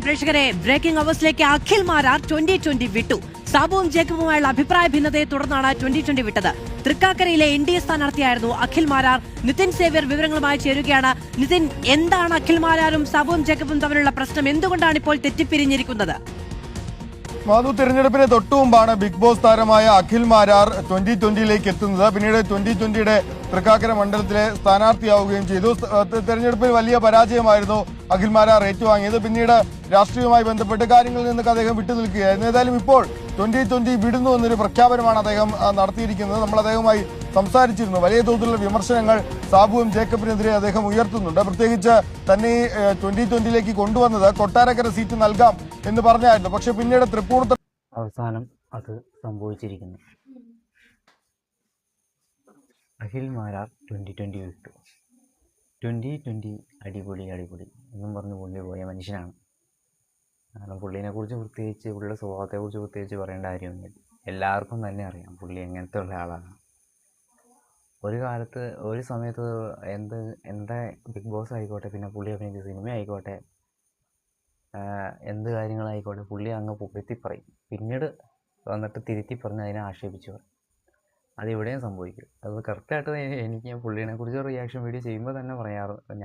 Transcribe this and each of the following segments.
പ്രേക്ഷകരെ, ബ്രേക്കിംഗ് അവേഴ്സിലേക്ക് അഖിൽ മാരാർ 2020 വിട്ടു. സാബുവും ജേക്കബുമായുള്ള അഭിപ്രായ ഭിന്നതയെ തുടർന്നാണ് 2020 വിട്ടത്. തൃക്കാക്കരയിലെ NDA സ്ഥാനാർത്ഥിയായിരുന്നു അഖിൽ മാരാർ. നിതിൻ സേവ്യർ വിവരങ്ങളുമായി ചേരുകയാണ്. നിതിൻ, എന്താണ് അഖിൽ മാരാരും സാബുവും ജേക്കബും തമ്മിലുള്ള പ്രശ്നം? എന്തുകൊണ്ടാണ് ഇപ്പോൾ തെറ്റിപ്പിരിഞ്ഞിരിക്കുന്നത്? മാധു, തെരഞ്ഞെടുപ്പിന് തൊട്ടുമുമ്പാണ് ബിഗ് ബോസ് താരമായ അഖിൽ മാരാർ 2020യിലേക്ക് എത്തുന്നത്. പിന്നീട് 2020യുടെ തൃക്കാക്കര മണ്ഡലത്തിലെ സ്ഥാനാർത്ഥിയാവുകയും ചെയ്തു. തെരഞ്ഞെടുപ്പിൽ വലിയ പരാജയമായിരുന്നു അഖിൽ മാരാർ ഏറ്റുവാങ്ങിയത്. പിന്നീട് രാഷ്ട്രീയവുമായി ബന്ധപ്പെട്ട് കാര്യങ്ങളിൽ നിന്നൊക്കെ അദ്ദേഹം വിട്ടുനിൽക്കുകയായിരുന്നു. ഏതായാലും ഇപ്പോൾ 2020 വിടുന്നു എന്നൊരു പ്രഖ്യാപനമാണ് അദ്ദേഹം നടത്തിയിരിക്കുന്നത്. നമ്മൾ അദ്ദേഹവുമായി സംസാരിച്ചിരുന്നു. വലിയ തോതിലുള്ള വിമർശനങ്ങൾ സാബുവും ജേക്കബിനെതിരെ അദ്ദേഹം ഉയർത്തുന്നുണ്ട്. പ്രത്യേകിച്ച് തന്നെ 2020യിലേക്ക് കൊണ്ടുവന്നത് കൊട്ടാരക്കര സീറ്റ് നൽകാം എന്ന് പറഞ്ഞായിരുന്നു. പക്ഷെ പിന്നീട് തൃപ്പൂണിത്തുറ അവസാനം അത് സംഭവിച്ചിരിക്കുന്നു. അഖിൽ മാരാർ 2020 വിട്ടു. 2020 അടിപൊളി എന്നും പറഞ്ഞ് പുള്ളി പോയ മനുഷ്യനാണ്. കാരണം പുള്ളീനെക്കുറിച്ച് പ്രത്യേകിച്ച്, പുള്ളിയുടെ സ്വഭാവത്തെക്കുറിച്ച് പ്രത്യേകിച്ച് പറയേണ്ട കാര്യമൊന്നുമില്ല. എല്ലാവർക്കും തന്നെ അറിയാം പുള്ളി എങ്ങനത്തെ ഉള്ള ആളാണ്. ഒരു സമയത്ത് എന്താ ബിഗ് ബോസ് ആയിക്കോട്ടെ, പിന്നെ പുള്ളി അഭിനയിച്ച സിനിമ ആയിക്കോട്ടെ, എന്ത് കാര്യങ്ങളായിക്കോട്ടെ, പുള്ളി അങ്ങ് പുകഴ്ത്തി പറയും. പിന്നീട് വന്നിട്ട് തിരുത്തി പറഞ്ഞ് അതിനെ ആക്ഷേപിച്ചു പറയും. അതിവിടെയും സംഭവിക്കും. അത് കറക്റ്റായിട്ട് എനിക്ക് ഞാൻ പുള്ളീനെക്കുറിച്ച് റിയാക്ഷൻ വീഡിയോ ചെയ്യുമ്പോൾ തന്നെ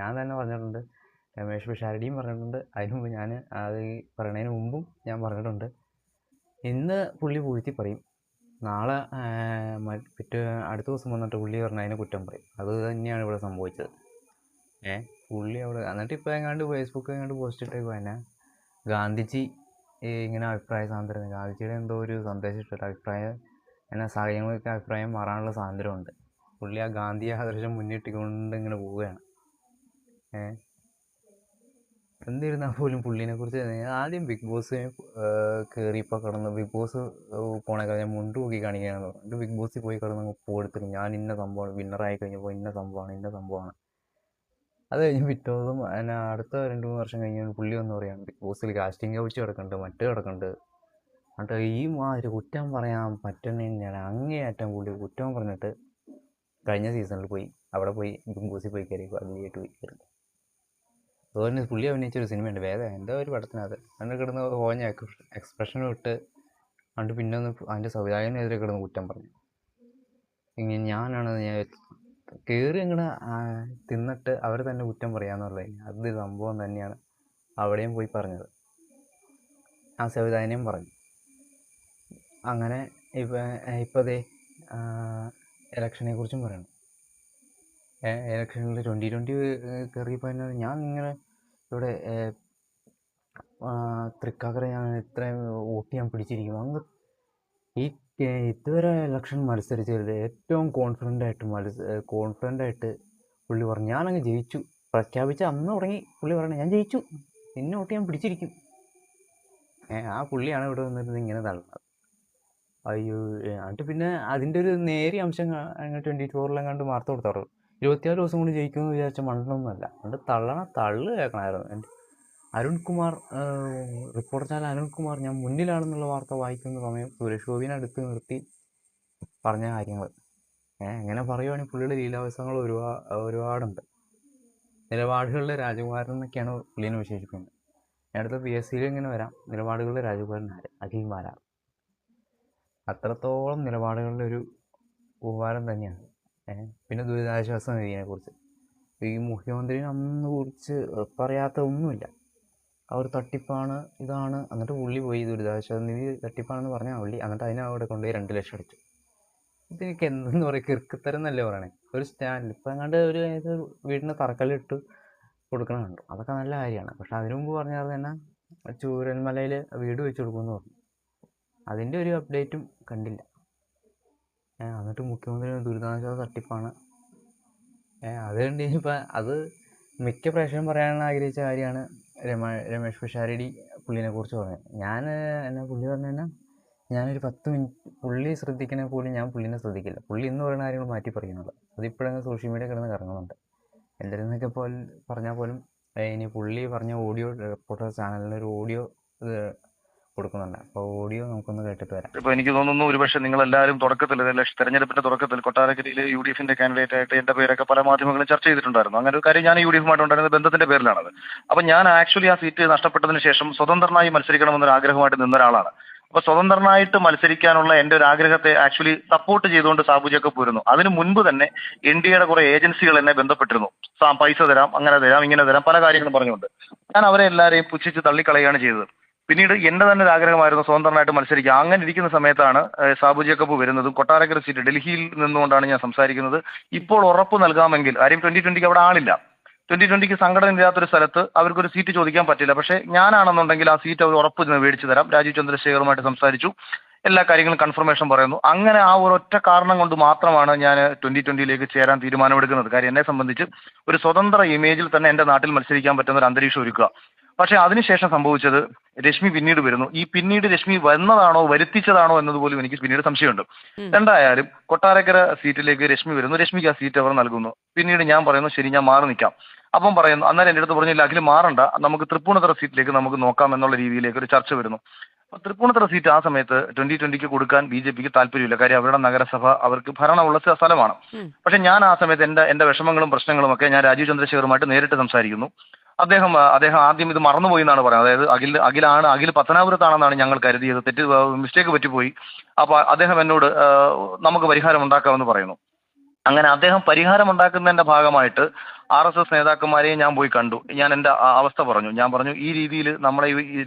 ഞാൻ തന്നെ പറഞ്ഞിട്ടുണ്ട്. രമേഷ് പിഷാരടിയും പറഞ്ഞിട്ടുണ്ട്. അതിന് മുമ്പ് ഞാൻ അത് പറയുന്നതിന് മുമ്പും ഞാൻ പറഞ്ഞിട്ടുണ്ട്. ഇന്ന് പുള്ളി പുകഴ്ത്തി പറയും, നാളെ അടുത്ത ദിവസം വന്നിട്ട് പുള്ളി പറഞ്ഞതിനെ കുറ്റം പറയും. അത് തന്നെയാണ് ഇവിടെ സംഭവിച്ചത്. പുള്ളി അവിടെ എന്നിട്ട് ഇപ്പോൾ ഫേസ്ബുക്ക് പോസ്റ്റ് ഇട്ടേക്കും തന്നെ ഗാന്ധിജി ഇങ്ങനെ അഭിപ്രായ സ്വാതന്ത്ര്യം, ഗാന്ധിജിയുടെ എന്തോ ഒരു സന്ദേശം ഇട്ടിട്ട് സാഹചര്യങ്ങളൊക്കെ അഭിപ്രായം മാറാനുള്ള സ്വാതന്ത്ര്യമുണ്ട്. പുള്ളി ആ ഗാന്ധി ആദർശം മുന്നിട്ടിക്കൊണ്ട് ഇങ്ങനെ പോവുകയാണ്. എന്നിരുന്നാൽ പോലും പുള്ളീനെക്കുറിച്ച് ആദ്യം ബിഗ് ബോസ് കയറിയപ്പോൾ കിടന്ന് ബിഗ് ബോസ് പോണേക്കാൾ ഞാൻ മുണ്ട് നോക്കി കാണിക്കുകയാണെന്ന് പറഞ്ഞു. ബിഗ് ബോസിൽ പോയി കിടന്ന് പോയെടുത്തിട്ട് ഞാൻ ഇന്ന സംഭവമാണ്, വിന്നറായി കഴിഞ്ഞപ്പോൾ ഇന്ന സംഭവമാണ്. അത് കഴിഞ്ഞ് പിറ്റേ ദിവസം അടുത്ത 2-3 വർഷം കഴിഞ്ഞ് പുള്ളി ഒന്ന് പറയുകയാണ് ബിഗ് ബോസിൽ കാസ്റ്റിംഗ് കൗച്ച് കിടക്കുന്നുണ്ട്. എന്നിട്ട് ഈ മാതിരി കുറ്റം പറയാൻ പറ്റുന്നതിനാണ് അങ്ങേയറ്റം പുള്ളി കുറ്റം പറഞ്ഞിട്ട് കഴിഞ്ഞ സീസണിൽ അവിടെ പോയി ബിഗ് ബോസിൽ പോയി കയറി അതിലായിട്ട് പോയി കയറി. അതുപോലെ പുള്ളി അഭിനയിച്ചൊരു സിനിമയുണ്ട്, വേദം എന്തോ ഒരു പടത്തിനകത്ത് അതിൻ്റെ കിടന്ന് ഓഞ്ഞ എക്സ്പ്രഷനും ഇട്ട് എന്നിട്ട് പിന്നെ ഒന്ന് അതിൻ്റെ സംവിധായകനെതിരെ കിടന്ന് കുറ്റം പറഞ്ഞു. ഇങ്ങനെ ഞാൻ കയറി അങ്ങനെ തിന്നിട്ട് അവർ തന്നെ കുറ്റം പറയാമെന്നുള്ളത് അത് സംഭവം തന്നെയാണ് അവിടെയും പോയി പറഞ്ഞത്. ആ സംവിധായകനെയും പറഞ്ഞു. അങ്ങനെ ഇപ്പോഴേ ഇലക്ഷനെ കുറിച്ചും പറയണം. ഇലക്ഷനിൽ 2020 കയറിയപ്പോൾ തന്നെ ഞാൻ ഇങ്ങനെ ഇവിടെ തൃക്കാക്കര ഞാൻ ഇത്രയും വോട്ട് ഞാൻ പിടിച്ചിരിക്കുന്നു. അങ്ങ് ഇതുവരെ ഇലക്ഷൻ മത്സരിച്ചതിൽ ഏറ്റവും കോൺഫിഡൻ്റ് ആയിട്ട് പുള്ളി പറഞ്ഞു ഞാനങ്ങ് ജയിച്ചു. പ്രഖ്യാപിച്ച അന്ന് തുടങ്ങി പുള്ളി പറഞ്ഞു ഞാൻ ജയിച്ചു, പിന്നെ വോട്ട് ഞാൻ പിടിച്ചിരിക്കും. ആ പുള്ളിയാണ് ഇവിടെ വന്നിട്ട് ഇങ്ങനെ തള്ളുന്നത്. അയ്യോ, എന്നിട്ട് പിന്നെ അതിൻ്റെ ഒരു നേരിയ അംശം 24 കണ്ട് വാർത്ത കൊടുത്താറുള്ളൂ. 26 ദിവസം കൊണ്ട് ജയിക്കുമെന്ന് വിചാരിച്ച മണ്ടൊന്നുമല്ല. എന്നിട്ട് തള്ളു കേൾക്കണമായിരുന്നു. അരുൺകുമാർ, റിപ്പോർട്ടർ ചാനൽ അരുൺകുമാർ ഞാൻ മുന്നിലാണെന്നുള്ള വാർത്ത വായിക്കുന്ന സമയം സുരേഷ് ഗോപിനെ അടുത്ത് നിർത്തി പറഞ്ഞ കാര്യങ്ങൾ എങ്ങനെ പറയുവാണെങ്കിൽ പുള്ളിയുടെ ലീലാവസങ്ങൾ ഒരുപാടുണ്ട്. നിലപാടുകളുടെ രാജകുമാരൻ എന്നൊക്കെയാണ് പുള്ളിനെ വിശേഷിപ്പിക്കുന്നത്. അടുത്ത PSCയിൽ ഇങ്ങനെ വരാം, നിലപാടുകളുടെ രാജകുമാരൻ അഖിൽ മാരാർ. അത്രത്തോളം നിലപാടുകളുടെ ഒരു ഉപകാരം തന്നെയാണ്. പിന്നെ ദുരിതാശ്വാസ നിധിയെക്കുറിച്ച് ഈ മുഖ്യമന്ത്രിനെ അന്ന് കുറിച്ച് പറയാത്ത ഒന്നുമില്ല. അവർ തട്ടിപ്പാണ് ഇതാണ്. എന്നിട്ട് പുള്ളി പോയി ദുരിതാശ്വാസ നിധി തട്ടിപ്പാണെന്ന് പറഞ്ഞാൽ പുള്ളി എന്നിട്ട് അവിടെ കൊണ്ടുപോയി 2 ലക്ഷം അടിച്ചു. ഇതെനിക്ക് എന്തെന്ന് പറയുക, കിറുക്കത്തരം എന്നല്ലേ പറയണേ. ഒരു സ്റ്റാൻഡിൽ ഇപ്പം ഒരു വീടിന് തറക്കല്ലിട്ട് കൊടുക്കണമുണ്ട്, അതൊക്കെ നല്ല കാര്യമാണ്. പക്ഷെ അതിനു മുമ്പ് പറഞ്ഞാൽ തന്നെ ചൂരൽമലയിൽ വീട് വെച്ച് കൊടുക്കുമെന്ന് പറഞ്ഞു. അതിൻ്റെ ഒരു അപ്ഡേറ്റും കണ്ടില്ല. എന്നിട്ട് മുഖ്യമന്ത്രി ദുരിതാശ്വാസ തട്ടിപ്പാണ്. അത് കണ്ട് കഴിഞ്ഞപ്പോൾ അത് മിക്ക പ്രേക്ഷകരും പറയാൻ ആഗ്രഹിച്ച കാര്യമാണ്. രമേഷ് പിഷാരടി പുള്ളിനെക്കുറിച്ച് പറഞ്ഞത്. പുള്ളി പറഞ്ഞു തന്നെ ഞാനൊരു 10 മിനിറ്റ് പുള്ളി ശ്രദ്ധിക്കണേ പോലും ഞാൻ പുള്ളിനെ ശ്രദ്ധിക്കില്ല. പുള്ളി ഇന്ന് പറയുന്ന കാര്യങ്ങൾ മാറ്റി പറയുന്നത് അതിപ്പോഴങ്ങ് സോഷ്യൽ മീഡിയ കിടന്ന് കറങ്ങുന്നുണ്ട്. എന്തിരുന്നൊക്കെ പറഞ്ഞാൽ പോലും ഇനി പുള്ളി പറഞ്ഞ ഓഡിയോ റിപ്പോർട്ടർ ചാനലിനൊരു ഓഡിയോ കൊടുക്കുന്നുണ്ട്. അപ്പോൾ ഓഡിയോ നമുക്കൊന്ന് കേട്ടിട്ട് വരാം. ഇപ്പൊ എനിക്ക് തോന്നുന്നു ഒരുപക്ഷെ നിങ്ങൾ എല്ലാവരും തുടക്കത്തിൽ തെരഞ്ഞെടുപ്പിന്റെ തുടക്കത്തിൽ കൊട്ടാരക്കരയിൽ UDFന്റെ കാൻഡിഡേറ്റ് ആയിട്ട് എന്റെ പേരൊക്കെ പല മാധ്യമങ്ങളും ചർച്ച ചെയ്തിട്ടുണ്ടായിരുന്നു. അങ്ങനെ ഒരു കാര്യം ഞാൻ UDFുമായിട്ടുണ്ടായിരുന്ന ബന്ധത്തിന്റെ പേരിലാണത്. അപ്പൊ ഞാൻ ആക്ച്വലി ആ സീറ്റ് നഷ്ടപ്പെട്ടതിന് ശേഷം സ്വതന്ത്രനായി മത്സരിക്കണമെന്നൊരു ആഗ്രഹമായിട്ട് നിന്ന ഒരാളാണ്. അപ്പൊ സ്വതന്ത്രനായിട്ട് മത്സരിക്കാനുള്ള എന്റെ ഒരു ആഗ്രഹത്തെ ആക്ച്വലി സപ്പോർട്ട് ചെയ്തുകൊണ്ട് സാബു ജേക്കബ് പോരുന്നു. അതിന് മുൻപ് തന്നെ NDAയുടെ കുറെ ഏജൻസികൾ എന്നെ ബന്ധപ്പെട്ടിരുന്നു. പൈസ തരാം, അങ്ങനെ തരാം, ഇങ്ങനെ തരാം, പല കാര്യങ്ങളും പറഞ്ഞുകൊണ്ട് ഞാൻ അവരെ എല്ലാവരെയും പുച്ഛിച്ച് തള്ളിക്കളയുകയാണ് ചെയ്തത്. പിന്നീട് എന്റെ തന്നെ ഒരു ആഗ്രഹമായിരുന്നു സ്വതന്ത്രമായിട്ട് മത്സരിക്കുക. അങ്ങനെ ഇരിക്കുന്ന സമയത്താണ് സാബു ജേക്കബ് വരുന്നതും. കൊട്ടാരക്കര സീറ്റ് ഡൽഹിയിൽ നിന്നുകൊണ്ടാണ് ഞാൻ സംസാരിക്കുന്നത്. ഇപ്പോൾ ഉറപ്പ് നൽകാമെങ്കിൽ, കാര്യം 2020 അവിടെ ആളില്ല, 2020 സംഘടന ഇല്ലാത്തൊരു സ്ഥലത്ത് അവർക്കൊരു സീറ്റ് ചോദിക്കാൻ പറ്റില്ല. പക്ഷേ ഞാനാണെന്നുണ്ടെങ്കിൽ ആ സീറ്റ് അവർ ഉറപ്പ് മേടിച്ചു തരാം. രാജീവ് ചന്ദ്രശേഖറുമായിട്ട് സംസാരിച്ചു, എല്ലാ കാര്യങ്ങളും കൺഫർമേഷൻ പറയുന്നു. അങ്ങനെ ആ ഒരൊറ്റ കാരണം കൊണ്ട് മാത്രമാണ് ഞാൻ 2020 ചേരാൻ തീരുമാനമെടുക്കുന്നത്. കാര്യം എന്നെ സംബന്ധിച്ച് ഒരു സ്വതന്ത്ര ഇമേജിൽ തന്നെ എന്റെ നാട്ടിൽ മത്സരിക്കാൻ പറ്റുന്ന ഒരു അന്തരീക്ഷം ഒരുക്കുക. പക്ഷെ അതിനുശേഷം സംഭവിച്ചത് രശ്മി പിന്നീട് വരുന്നു. ഈ പിന്നീട് രശ്മി വന്നതാണോ വരുത്തിച്ചതാണോ എന്നതുപോലും എനിക്ക് പിന്നീട് സംശയമുണ്ട്. എന്തായാലും കൊട്ടാരക്കര സീറ്റിലേക്ക് രശ്മി വരുന്നു. രശ്മിക്ക് ആ സീറ്റ് അവർ നൽകുന്നു. പിന്നീട് ഞാൻ പറയുന്നു ശരി, ഞാൻ മാറി നിൽക്കാം. അപ്പം പറയുന്നു, അന്നേരം എൻ്റെ അടുത്ത് പറഞ്ഞില്ല അഖിൽ മാറണ്ട, നമുക്ക് തൃപ്പൂണിത്തറ സീറ്റിലേക്ക് നമുക്ക് നോക്കാം എന്നുള്ള രീതിയിലേക്ക് ഒരു ചർച്ച വരുന്നു. തൃപ്പൂണിത്തറ സീറ്റ് ആ സമയത്ത് 2020 കൊടുക്കാൻ BJPക്ക് താല്പര്യമില്ല. കാര്യം അവരുടെ നഗരസഭ അവർക്ക് ഭരണമുള്ള സ്ഥലമാണ്. പക്ഷെ ഞാൻ ആ സമയത്ത് എന്റെ വിഷമങ്ങളും പ്രശ്നങ്ങളും ഒക്കെ ഞാൻ രാജീവ് ചന്ദ്രശേഖറുമായിട്ട് നേരിട്ട് സംസാരിക്കുന്നു. അദ്ദേഹം ആദ്യം ഇത് മറന്നുപോയി എന്നാണ് പറയുന്നത്. അതായത് അഖിൽ പത്തനാപുരത്താണെന്നാണ് ഞങ്ങൾ കരുതിയത്. മിസ്റ്റേക്ക് പറ്റിപ്പോയി. അപ്പൊ അദ്ദേഹം എന്നോട് നമുക്ക് പരിഹാരം ഉണ്ടാക്കാമെന്ന് പറയുന്നു. അങ്ങനെ അദ്ദേഹം പരിഹാരം ഉണ്ടാക്കുന്നതിന്റെ ഭാഗമായിട്ട് RSS നേതാക്കന്മാരെയും ഞാൻ പോയി കണ്ടു. ഞാൻ എന്റെ അവസ്ഥ പറഞ്ഞു. ഞാൻ പറഞ്ഞു ഈ രീതിയിൽ നമ്മളെ ഈ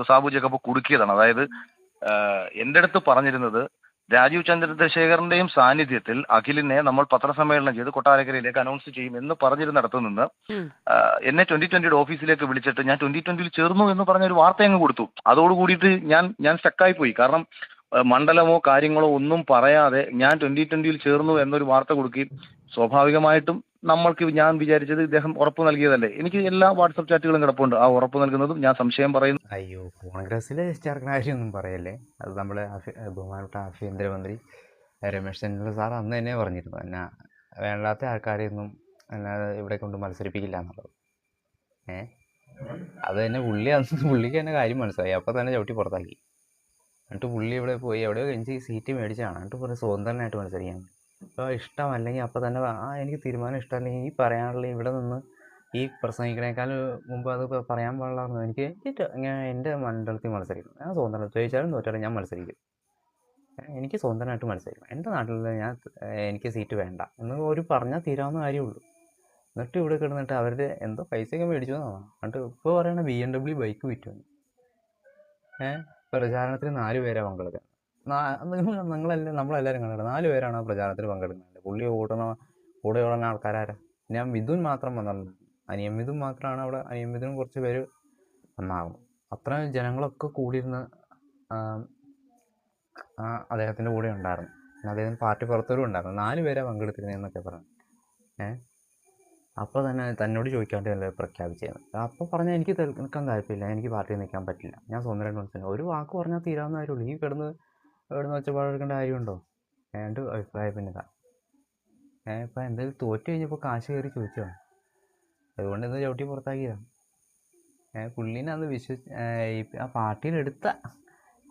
സാബു ജേക്കബ് കുടുക്കിയതാണ്. അതായത് എന്റെ അടുത്ത് പറഞ്ഞിരുന്നത് രാജീവ് ചന്ദ്രശേഖറിന്റെയും സാന്നിധ്യത്തിൽ അഖിലിനെ നമ്മൾ പത്രസമ്മേളനം ചെയ്ത് കൊട്ടാരക്കരയിലേക്ക് അനൗൺസ് ചെയ്യും എന്ന് പറഞ്ഞിരുന്നിടത്ത് നിന്ന് എന്നെ 2020 ഓഫീസിലേക്ക് വിളിച്ചിട്ട് ഞാൻ 2020 ചേർന്നു എന്ന് പറഞ്ഞ ഒരു വാർത്ത അങ്ങ് കൊടുത്തു. അതോടുകൂടിയിട്ട് ഞാൻ സ്റ്റക്കായി പോയി. കാരണം മണ്ഡലമോ കാര്യങ്ങളോ ഒന്നും പറയാതെ ഞാൻ 2020 ചേർന്നു എന്നൊരു വാർത്ത കൊടുക്കുകയും സ്വാഭാവികമായിട്ടും ഞാൻ വിചാരിച്ചത് ഇദ്ദേഹം ഉറപ്പ് നൽകിയതല്ലേ. എനിക്ക് എല്ലാ വാട്സപ്പ് ചാറ്റുകളും കിടപ്പുണ്ട്. ആ ഉറപ്പ് നൽകുന്നതും ഞാൻ സംശയം പറയുന്നു. അയ്യോ, കോൺഗ്രസ്സിലെ ചേർക്കുന്ന കാര്യമൊന്നും പറയല്ലേ. അത് നമ്മുടെ ബഹുമാനപ്പെട്ട ആഭ്യന്തരമന്ത്രി രമേശ് ചെന്നിത്തല സാർ അന്ന് തന്നെ പറഞ്ഞിരുന്നു, എന്നാ വേണ്ടാത്ത ആൾക്കാരെയൊന്നും അല്ലാതെ ഇവിടെ കൊണ്ട് മത്സരിപ്പിക്കില്ല എന്നുള്ളത്. അത് തന്നെ പുള്ളിക്ക് തന്നെ കാര്യം മനസ്സിലായി. അപ്പോൾ തന്നെ ചവിട്ടി പുറത്താക്കി. എന്നിട്ട് പുള്ളി ഇവിടെ പോയി എവിടെയോ എനിക്ക് സീറ്റ് മേടിച്ചാണ്. എന്നിട്ട് പറഞ്ഞ് സ്വതന്ത്രനായിട്ട് മത്സരിക്കാൻ. അപ്പോൾ ഇഷ്ടമല്ലെങ്കിൽ അപ്പോൾ തന്നെ എനിക്ക് തീരുമാനം ഇഷ്ടമല്ലെങ്കിൽ ഈ പറയാനുള്ള ഇവിടെ നിന്ന് ഈ പ്രസംഗിക്കണേക്കാൾ മുമ്പ് അത് പറയാൻ പാടില്ലായിരുന്നു. എനിക്ക് ഇങ്ങനെ എൻ്റെ മണ്ഡലത്തിൽ മത്സരിക്കണം. ഞാൻ സ്വതന്ത്രം ചോദിച്ചാലും തോറ്റാലും ഞാൻ മത്സരിക്കും. എനിക്ക് സ്വതന്ത്രമായിട്ട് മത്സരിക്കണം. എൻ്റെ നാട്ടിൽ എനിക്ക് സീറ്റ് വേണ്ട എന്ന് ഒരു പറഞ്ഞാൽ തീരാവുന്ന കാര്യമുള്ളൂ. എന്നിട്ട് ഇവിടെ കിടന്നിട്ട് അവരുടെ എന്തോ പൈസയൊക്കെ മേടിച്ചു എന്നാണ്. എന്നിട്ട് ഇപ്പോൾ പറയണ BMW ബൈക്ക് വിറ്റുവന്നു. പ്രചാരണത്തിന് 4 പേരാണ് പങ്കെടുക്കുന്നത്. നമ്മളെല്ലാവരും കണ്ടിട്ട് 4 പേരാണ് ആ പ്രചാരണത്തിൽ പങ്കെടുക്കുന്നത്. പുള്ളി കൂടെ ഓടുന്ന ആൾക്കാരാരാ? ഞാൻ മിഥുൻ മാത്രം വന്നിട്ടുണ്ട്. അനിയൻ മിഥുൻ മാത്രമാണ് അവിടെ. അനിയൻ മിഥുനും കുറച്ച് പേര് വന്നാകും. അത്ര ജനങ്ങളൊക്കെ കൂടിയിരുന്ന് അദ്ദേഹത്തിൻ്റെ കൂടെ ഉണ്ടായിരുന്നു. അദ്ദേഹം പാർട്ടി പുറത്തോരും ഉണ്ടായിരുന്നു. 4 പേരാണ് പങ്കെടുത്തിരുന്നതെന്നൊക്കെ പറഞ്ഞു. അപ്പോൾ തന്നെ തന്നോട് ചോദിക്കാണ്ട് തന്നെ പ്രഖ്യാപിച്ചത്. അപ്പോൾ പറഞ്ഞാൽ എനിക്ക് നിൽക്കാൻ താല്പര്യമില്ല, എനിക്ക് പാർട്ടിയിൽ നിൽക്കാൻ പറ്റില്ല, ഞാൻ സ്വന്തമായിട്ട് മനസ്സിലായി. ഒരു വാക്ക് പറഞ്ഞാൽ തീരാവുന്ന കാര്യമുള്ളൂ. ഈ കിടന്ന് ഒച്ചപ്പാടെടുക്കേണ്ട കാര്യമുണ്ടോ? എൻ്റെ അഭിപ്രായം പിന്നെ ഇതാ. ഇപ്പം എന്തായാലും തോറ്റു കഴിഞ്ഞപ്പോൾ കാശ് കയറി ചോദിച്ചോ. അതുകൊണ്ട് ഇന്ന് ചവിട്ടി പുറത്താക്കിയതാണ്. പുള്ളീനെ അന്ന് ആ പാർട്ടിയിലെടുത്ത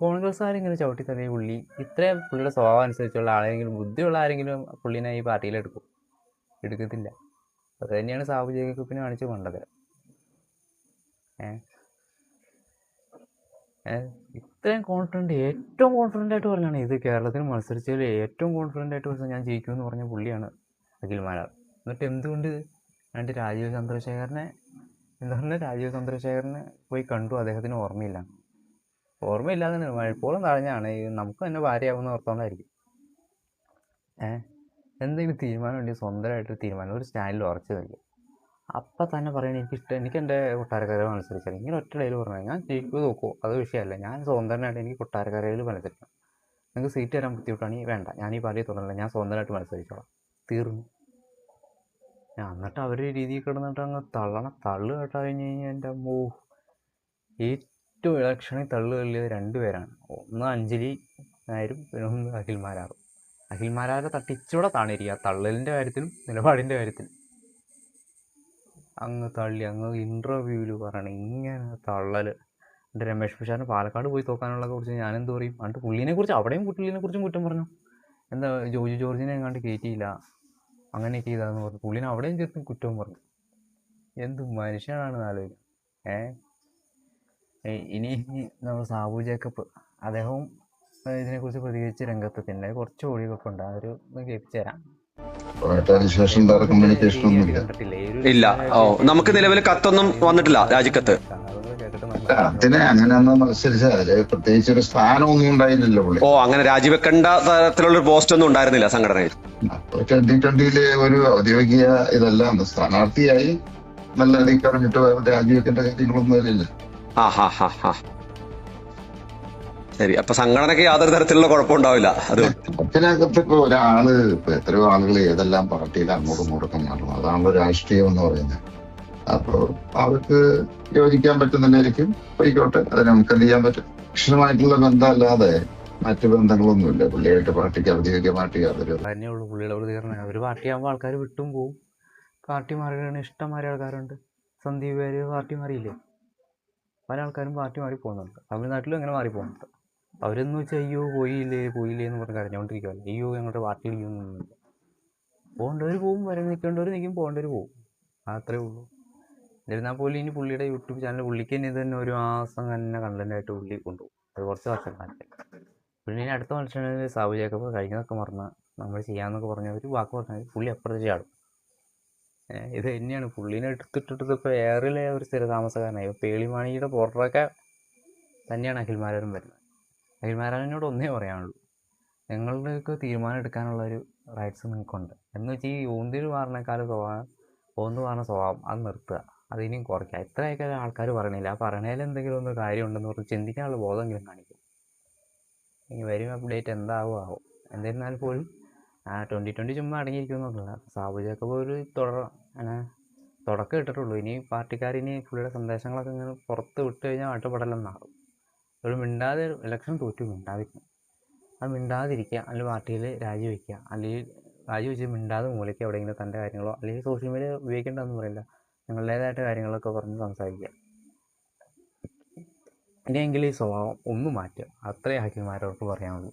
കോൺഗ്രസ്സുകാരിങ്ങനെ ചവിട്ടി തലേ പുള്ളി ഇത്രയും പുള്ളിയുടെ സ്വഭാവം അനുസരിച്ചുള്ള ആരെങ്കിലും ബുദ്ധിയുള്ള ആരെങ്കിലും പുള്ളീനെ ഈ പാർട്ടിയിലെടുക്കും? എടുക്കത്തില്ല. അത് തന്നെയാണ് സാബു ജേക്കബിനെ കാണിച്ച് കൊണ്ടത്. ഇത്രയും കോൺഫിഡൻറ്റ്, ഏറ്റവും കോൺഫിഡൻ്റ് ആയിട്ട് പറഞ്ഞാണ് ഇത് കേരളത്തിൽ മത്സരിച്ചതിൽ ഏറ്റവും കോൺഫിഡൻ്റ് ആയിട്ട് പറഞ്ഞാൽ ഞാൻ ജയിക്കുമെന്ന് പറഞ്ഞ പുള്ളിയാണ് അഖിൽ മാരാർ. എന്നിട്ട് എന്തുകൊണ്ട് രാജീവ് ചന്ദ്രശേഖരനെ പോയി കണ്ടു, അദ്ദേഹത്തിന് ഓർമ്മയില്ലാതെ മഴപ്പോളം തഴഞ്ഞാണ്. നമുക്ക് തന്നെ ഭാര്യയാവുന്ന ഓർത്തോണ്ടായിരിക്കും. എന്തെങ്കിലും തീരുമാനം ഉണ്ടെങ്കിൽ സ്വന്തമായിട്ട് തീരുമാനം ഒരു സ്റ്റാൻഡിൽ ഉറച്ചു നിൽക്കും. അപ്പം തന്നെ പറയണേ എനിക്ക് എൻ്റെ കൊട്ടാരക്കരയിൽ മത്സരിച്ചാൽ ഇങ്ങനെ ഒറ്റ ഡേയിൽ പറഞ്ഞാൽ ഞാൻ ജയിക്കുമോ നോക്കുമോ അത് വിഷയമല്ല, ഞാൻ സ്വതന്ത്രമായിട്ട് എനിക്ക് കൊട്ടാരക്കരയിൽ മത്സരിക്കണം. നിങ്ങൾക്ക് സീറ്റ് തരാൻ ബുദ്ധിമുട്ടാണെങ്കിൽ വേണ്ട, ഞാൻ ഈ പാർട്ടിയെ തുടരില്ല, ഞാൻ സ്വന്തമായിട്ട് മത്സരിച്ചോളാം, തീർന്നു. എന്നിട്ട് അവർ രീതിയിൽ കിടന്നിട്ട് അങ്ങ് തള്ളു കേട്ടോ കഴിഞ്ഞ് കഴിഞ്ഞാൽ എൻ്റെ ഏറ്റവും ഇലക്ഷനിൽ തള്ളു തള്ളിയത് 2 പേരാണ്. ഒന്ന് അഞ്ജലി നായരും പിന്നെ ഒന്ന് അഖിൽ മാരാറും. അഖിൽ മാരാരെ തട്ടിച്ചൂടെ താണിരിക്കുക തള്ളലിൻ്റെ കാര്യത്തിലും നിലപാടിൻ്റെ കാര്യത്തിലും. അങ്ങ് തള്ളി, അങ്ങ് ഇൻ്റർവ്യൂവിൽ പറയണം ഇങ്ങനെ തള്ളൽ. എൻ്റെ രമേഷ് പിഷാറിന് പാലക്കാട് പോയി തോക്കാനുള്ള കുറിച്ച് ഞാനെന്ത് പറയും? എന്നിട്ട് പുള്ളിനെക്കുറിച്ച് അവിടെയും കുറിച്ചും കുറ്റം പറഞ്ഞു. എന്താ ജോജി ജോർജിനെ എങ്ങാണ്ട് കയറ്റിയില്ല, അങ്ങനെയൊക്കെ ചെയ്താന്ന് പറഞ്ഞു. പുള്ളിനെ അവിടെയും ചേർത്ത് കുറ്റവും പറഞ്ഞു. എന്ത് മനുഷ്യനാണെന്ന് ആലോചിക്കും. ഇനി നമ്മൾ സാബു ജേക്കബ്, അദ്ദേഹവും ഇതിനെക്കുറിച്ച് പ്രതികരിച്ച് രംഗത്തെത്തിൻ്റെ കുറച്ച് ഒഴിവൊക്കെ ഉണ്ട്. അതൊരു കേൾപ്പിച്ചു തരാം. ശേഷം കമ്മ്യൂണിക്കേഷൻ ഒന്നുമില്ല. ഇല്ല. ഓ, നമുക്ക് നിലവിൽ കത്തൊന്നും വന്നിട്ടില്ല, രാജിക്കത്ത്. അതിനെ അങ്ങനെയൊന്നും മത്സരിച്ചാല് പ്രത്യേകിച്ച് ഒരു സ്ഥാനമൊന്നും ഉണ്ടായില്ലല്ലോ പുള്ളി. ഓ, അങ്ങനെ രാജിവെക്കേണ്ട തരത്തിലുള്ള പോസ്റ്റ് ഒന്നും ഉണ്ടായിരുന്നില്ല സംഘടനയിൽ. 2020 ഒരു ഔദ്യോഗിക ഇതല്ല, സ്ഥാനാർത്ഥിയായി നല്ല രീതിക്ക് പറഞ്ഞിട്ട് രാജിവെക്കേണ്ട കാര്യങ്ങളൊന്നും അതിലില്ല. ശരി, അപ്പൊ സംഘടനയ്ക്ക് യാതൊരു തരത്തിലുള്ള കുഴപ്പമുണ്ടാവില്ല. അത് അതിനകത്ത് ഇപ്പൊ ഒരാള് ഇപ്പൊ എത്രയോ ആളുകൾ ഏതെല്ലാം പാർട്ടിയിൽ അങ്ങോട്ടും ഇങ്ങോട്ടും മാറും. അതാണല്ലോ രാഷ്ട്രീയം എന്ന് പറയുന്നത്. അപ്പൊ അവർക്ക് യോജിക്കാൻ പറ്റുന്നില്ലായിരിക്കും, പോയിക്കോട്ടെ. അതിന് നമുക്ക് എന്ത് ചെയ്യാൻ പറ്റും? കൃഷ്ണമായിട്ടുള്ള ബന്ധമല്ലാതെ മറ്റു ബന്ധങ്ങളൊന്നുമില്ല പുള്ളിയായിട്ട്. പാർട്ടിക്ക് ഔദ്യോഗികമായിട്ട് യാതൊരു തന്നെയുള്ളൂ പുള്ളിയുടെ പ്രതികരണം. ഒരു പാർട്ടിയാകുമ്പോൾ ആൾക്കാർ വിട്ടും പോവും. പാർട്ടി മാറിയാണ് ഇഷ്ടംമാതിരി ആൾക്കാരുണ്ട്. സന്ദീപ് പേര് പാർട്ടി മാറിയില്ലേ? പല ആൾക്കാരും പാർട്ടി മാറി പോകുന്നുണ്ട്. തമിഴ്നാട്ടിലും അങ്ങനെ മാറി പോകുന്നുണ്ട്. അവരെന്ന് വെച്ചാൽ അയ്യോ പോയില്ലേ എന്ന് പറഞ്ഞ് കരഞ്ഞുകൊണ്ടിരിക്കുമല്ലോ. അയ്യോ ഞങ്ങളുടെ പാർട്ടി ഇടിയൊന്നുമില്ല. പോകേണ്ടവർ പോവും, നിൽക്കേണ്ടവർ നിൽക്കും, പോകേണ്ടവർ പോവും. അത്രേ ഉള്ളൂ. എന്നിരുന്നാൽ പോലും ഇനി പുള്ളിയുടെ യൂട്യൂബ് ചാനൽ പുള്ളിക്ക് തന്നെ ഇത് തന്നെ ഒരു മാസം തന്നെ കണ്ടന്റായിട്ട് പുള്ളി കൊണ്ടുപോകും. അത് കുറച്ച് വർഷക്കാലത്ത്. പിന്നെ ഇനി അടുത്ത മത്സരങ്ങളിൽ സാബു ജേക്കബ് കഴിഞ്ഞതൊക്കെ മറന്ന് നമ്മൾ ചെയ്യാമെന്നൊക്കെ പറഞ്ഞ ഒരു വാക്ക് പറഞ്ഞാൽ പുള്ളി അപ്പുറത്ത് ചാടും. ഇത് തന്നെയാണ് പുള്ളീനെ എടുത്തിട്ടിട്ട് ഇപ്പോൾ ഏറിലെ ഒരു സ്ഥിരതാമസക്കാരനായി. പേളിമാണിയുടെ പോർട്ടറൊക്കെ തന്നെയാണ് അഖിൽമാരാരും വരുന്നത്. അഖിൽമാരാനോട് ഒന്നേ പറയാനുള്ളൂ, നിങ്ങളുടെയൊക്കെ തീരുമാനം എടുക്കാനുള്ള ഒരു റൈറ്റ്സ് നിങ്ങൾക്കുണ്ട്. എന്ന് വെച്ചാൽ ഈ ഊന്തിൽ മാറിനേക്കാൾ ഓന്ന് പറഞ്ഞ സ്വഭാവം അത് നിർത്തുക, അതിനും കുറയ്ക്കുക. എത്രയൊക്കെ ആൾക്കാർ പറയണില്ല, ആ പറയണേൽ എന്തെങ്കിലും ഒന്ന് കാര്യമുണ്ടെന്ന് പറഞ്ഞ് ചിന്തിക്കാനുള്ള ബോധമെങ്കിലും കാണിക്കും. ഇനി വരും അപ്ഡേറ്റ് എന്താവും. എന്നിരുന്നാൽ പോലും 2020 ചുമ്മാ അടങ്ങിയിരിക്കുമെന്നൊന്നുമില്ല. സാബു ജേക്കബ് ഒരു തുടക്കം ഇട്ടിട്ടുള്ളൂ. ഇനി പാർട്ടിക്കാരിനി പുള്ളിയുടെ സന്ദേശങ്ങളൊക്കെ ഇങ്ങനെ പുറത്ത് വിട്ട് കഴിഞ്ഞാൽ ആട്ടുപടലെന്നാകും. ഒരു മിണ്ടാതെ ഇലക്ഷൻ തോറ്റു മിണ്ടാതിരിക്കും. അത് മിണ്ടാതിരിക്കുക, അല്ലെങ്കിൽ പാർട്ടിയിൽ രാജിവെക്കുക, അല്ലെങ്കിൽ രാജിവെച്ച് മിണ്ടാതെ മൂലയ്ക്ക് എവിടെയെങ്കിലും തൻ്റെ കാര്യങ്ങളോ അല്ലെങ്കിൽ സോഷ്യൽ മീഡിയ ഉപയോഗിക്കേണ്ടതെന്ന് പറയില്ല, നിങ്ങളുടേതായിട്ട് കാര്യങ്ങളൊക്കെ പറഞ്ഞ് സംസാരിക്കുക. ഇനിയെങ്കിലും ഈ സ്വഭാവം ഒന്ന് മാറ്റുക. അത്രേ അഖിൽമാരോട് പറയാനുള്ളൂ.